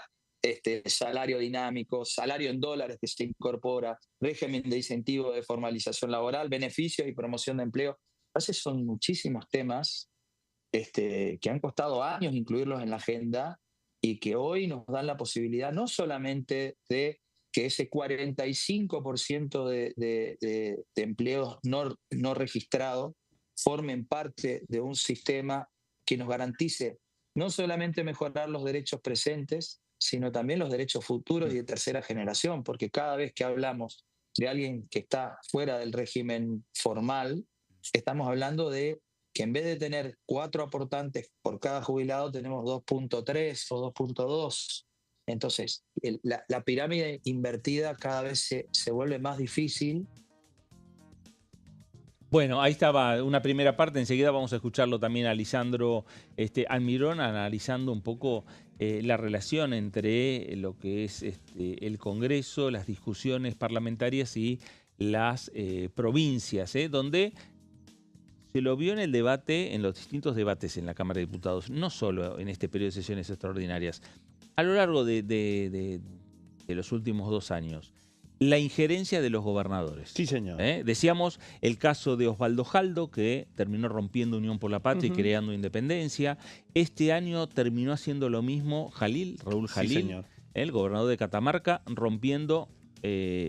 salario dinámico, salario en dólares que se incorpora, régimen de incentivo de formalización laboral, beneficios y promoción de empleo. Entonces son muchísimos temas que han costado años incluirlos en la agenda y que hoy nos dan la posibilidad no solamente de que ese 45% de empleos no registrados formen parte de un sistema que nos garantice no solamente mejorar los derechos presentes, sino también los derechos futuros y de tercera generación, porque cada vez que hablamos de alguien que está fuera del régimen formal, estamos hablando de que en vez de tener 4 aportantes por cada jubilado, tenemos 2.3 o 2.2. Entonces, la pirámide invertida cada vez se vuelve más difícil. Bueno, ahí estaba una primera parte. Enseguida vamos a escucharlo también a Lisandro Almirón, analizando un poco la relación entre lo que es el Congreso, las discusiones parlamentarias y las provincias, donde se lo vio en el debate, en los distintos debates en la Cámara de Diputados, no solo en este periodo de sesiones extraordinarias, a lo largo de los últimos 2 años. La injerencia de los gobernadores. Sí, señor. Decíamos el caso de Osvaldo Jaldo, que terminó rompiendo Unión por la Patria y creando Independencia. Este año terminó haciendo lo mismo Raúl Jalil, sí, señor, el gobernador de Catamarca, rompiendo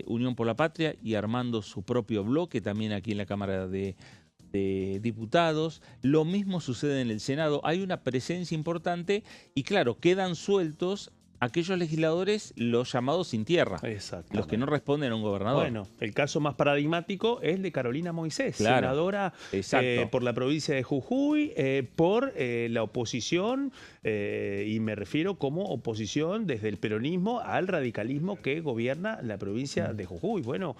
Unión por la Patria y armando su propio bloque, también aquí en la Cámara de Diputados. Lo mismo sucede en el Senado. Hay una presencia importante y, claro, quedan sueltos aquellos legisladores, los llamados sin tierra, los que no responden a un gobernador. Bueno, el caso más paradigmático es el de Carolina Moisés, claro, senadora por la provincia de Jujuy, por la oposición, y me refiero como oposición desde el peronismo al radicalismo que gobierna la provincia de Jujuy. Bueno,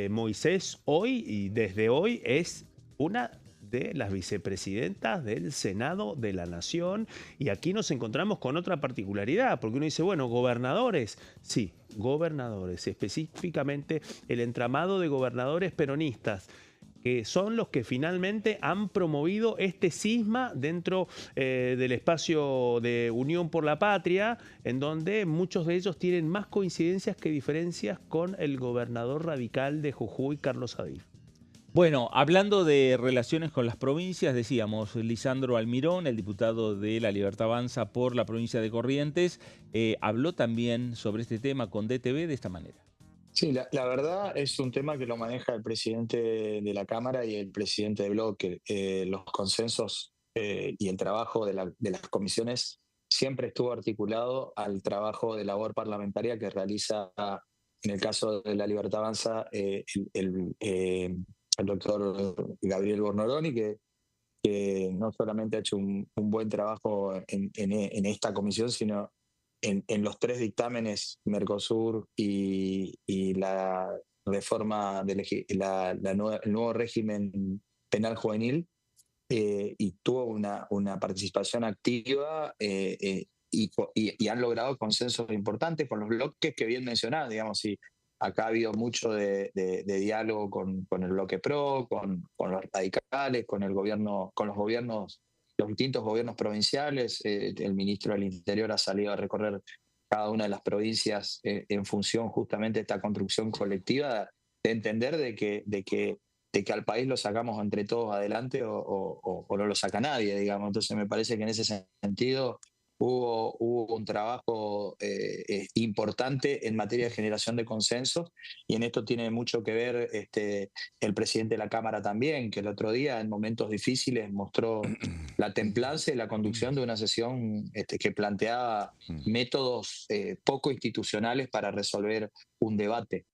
Moisés hoy y desde hoy es una de las vicepresidentas del Senado de la Nación, y aquí nos encontramos con otra particularidad, porque uno dice, bueno, gobernadores, sí, gobernadores, específicamente el entramado de gobernadores peronistas, que son los que finalmente han promovido este cisma dentro del espacio de Unión por la Patria, en donde muchos de ellos tienen más coincidencias que diferencias con el gobernador radical de Jujuy, Carlos Sadik. Bueno, hablando de relaciones con las provincias, decíamos, Lisandro Almirón, el diputado de La Libertad Avanza por la provincia de Corrientes, habló también sobre este tema con DTV de esta manera. Sí, la verdad es un tema que lo maneja el presidente de la Cámara y el presidente de bloque. Los consensos y el trabajo de las comisiones siempre estuvo articulado al trabajo de labor parlamentaria que realiza, en el caso de La Libertad Avanza, el doctor Gabriel Bornoroni, que no solamente ha hecho un buen trabajo en esta comisión, sino en los 3 dictámenes, Mercosur y la reforma del el nuevo régimen penal juvenil, y tuvo una participación activa y han logrado consensos importantes con los bloques que bien mencionados, digamos, y acá ha habido mucho de diálogo con el bloque PRO, con los radicales, con el gobierno, con los distintos gobiernos provinciales. El ministro del Interior ha salido a recorrer cada una de las provincias en función justamente de esta construcción colectiva, de entender de que al país lo sacamos entre todos adelante o no lo saca nadie, digamos. Entonces me parece que en ese sentido hubo un trabajo importante en materia de generación de consensos, y en esto tiene mucho que ver el presidente de la Cámara también, que el otro día en momentos difíciles mostró la templanza y la conducción de una sesión que planteaba métodos poco institucionales para resolver un debate.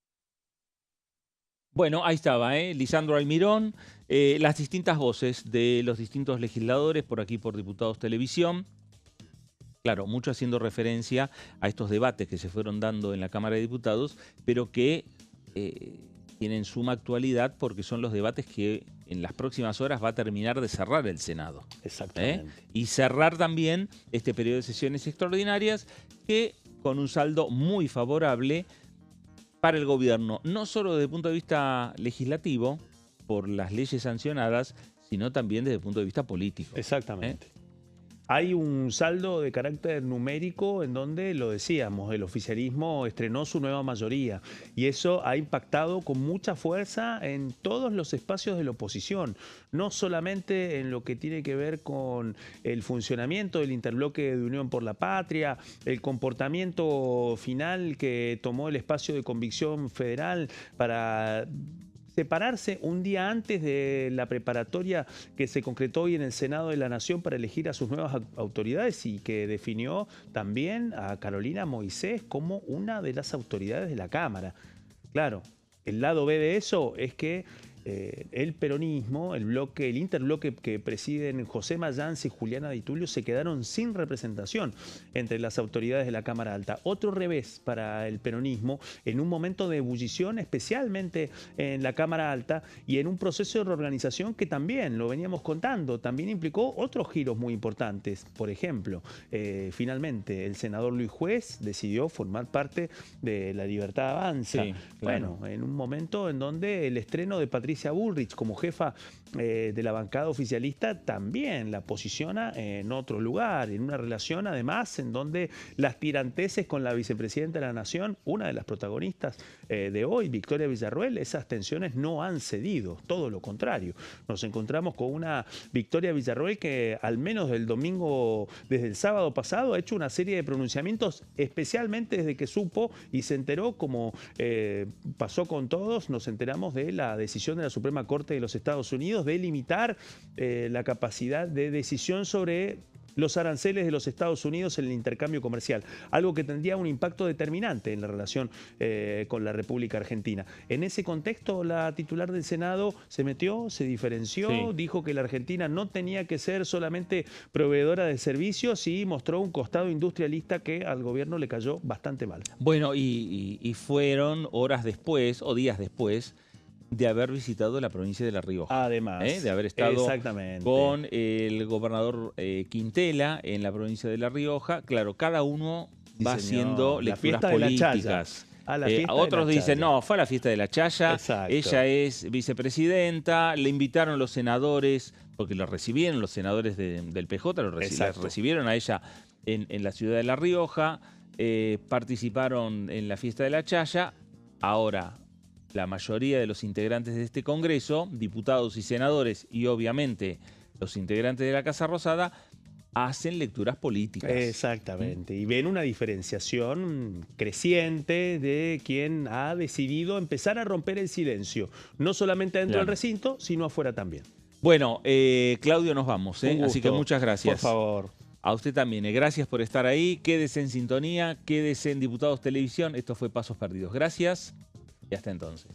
Bueno, ahí estaba, Lisandro Almirón, las distintas voces de los distintos legisladores, por aquí por Diputados Televisión. Claro, mucho haciendo referencia a estos debates que se fueron dando en la Cámara de Diputados, pero que tienen suma actualidad porque son los debates que en las próximas horas va a terminar de cerrar el Senado. Exactamente. Y cerrar también este periodo de sesiones extraordinarias que, con un saldo muy favorable, para el gobierno, no solo desde el punto de vista legislativo, por las leyes sancionadas, sino también desde el punto de vista político. Exactamente. Hay un saldo de carácter numérico en donde, lo decíamos, el oficialismo estrenó su nueva mayoría y eso ha impactado con mucha fuerza en todos los espacios de la oposición, no solamente en lo que tiene que ver con el funcionamiento del interbloque de Unión por la Patria, el comportamiento final que tomó el espacio de convicción federal para separarse un día antes de la preparatoria que se concretó hoy en el Senado de la Nación para elegir a sus nuevas autoridades y que definió también a Carolina Moisés como una de las autoridades de la Cámara. Claro, el lado B de eso es que el peronismo, el interbloque que presiden José Mayans y Juliana Di Tulio se quedaron sin representación entre las autoridades de la Cámara Alta. Otro revés para el peronismo en un momento de ebullición, especialmente en la Cámara Alta y en un proceso de reorganización que también, lo veníamos contando, también implicó otros giros muy importantes. Por ejemplo, finalmente el senador Luis Juez decidió formar parte de La Libertad Avanza. Sí, claro. Bueno, en un momento en donde el estreno de Patricia Bullrich como jefa de la bancada oficialista también la posiciona en otro lugar, en una relación además en donde las tiranteses con la vicepresidenta de la Nación, una de las protagonistas de hoy, Victoria Villarroel, esas tensiones no han cedido, todo lo contrario. Nos encontramos con una Victoria Villarroel que al menos del domingo, desde el sábado pasado, ha hecho una serie de pronunciamientos, especialmente desde que supo y se enteró, como pasó con todos, nos enteramos de la decisión de la Suprema Corte de los Estados Unidos de limitar la capacidad de decisión sobre los aranceles de los Estados Unidos en el intercambio comercial, algo que tendría un impacto determinante en la relación con la República Argentina. En ese contexto, la titular del Senado se metió, se diferenció, dijo que la Argentina no tenía que ser solamente proveedora de servicios y mostró un costado industrialista que al gobierno le cayó bastante mal. Bueno, y fueron horas después o días después de haber visitado la provincia de La Rioja. Además. De haber estado con el gobernador Quintela en la provincia de La Rioja. Claro, cada uno va haciendo lecturas políticas. Otros dicen, no, fue a la fiesta de la Chaya. Exacto. Ella es vicepresidenta, le invitaron los senadores, porque lo recibieron los senadores del PJ, la recibieron a ella en la ciudad de La Rioja, participaron en la fiesta de la Chaya. Ahora, la mayoría de los integrantes de este Congreso, diputados y senadores, y obviamente los integrantes de la Casa Rosada, hacen lecturas políticas. Exactamente, y ven una diferenciación creciente de quien ha decidido empezar a romper el silencio, no solamente dentro del recinto, sino afuera también. Bueno, Claudio, nos vamos, así que muchas gracias. Por favor. A usted también, gracias por estar ahí, quédese en sintonía, quédese en Diputados Televisión, esto fue Pasos Perdidos. Gracias y hasta entonces.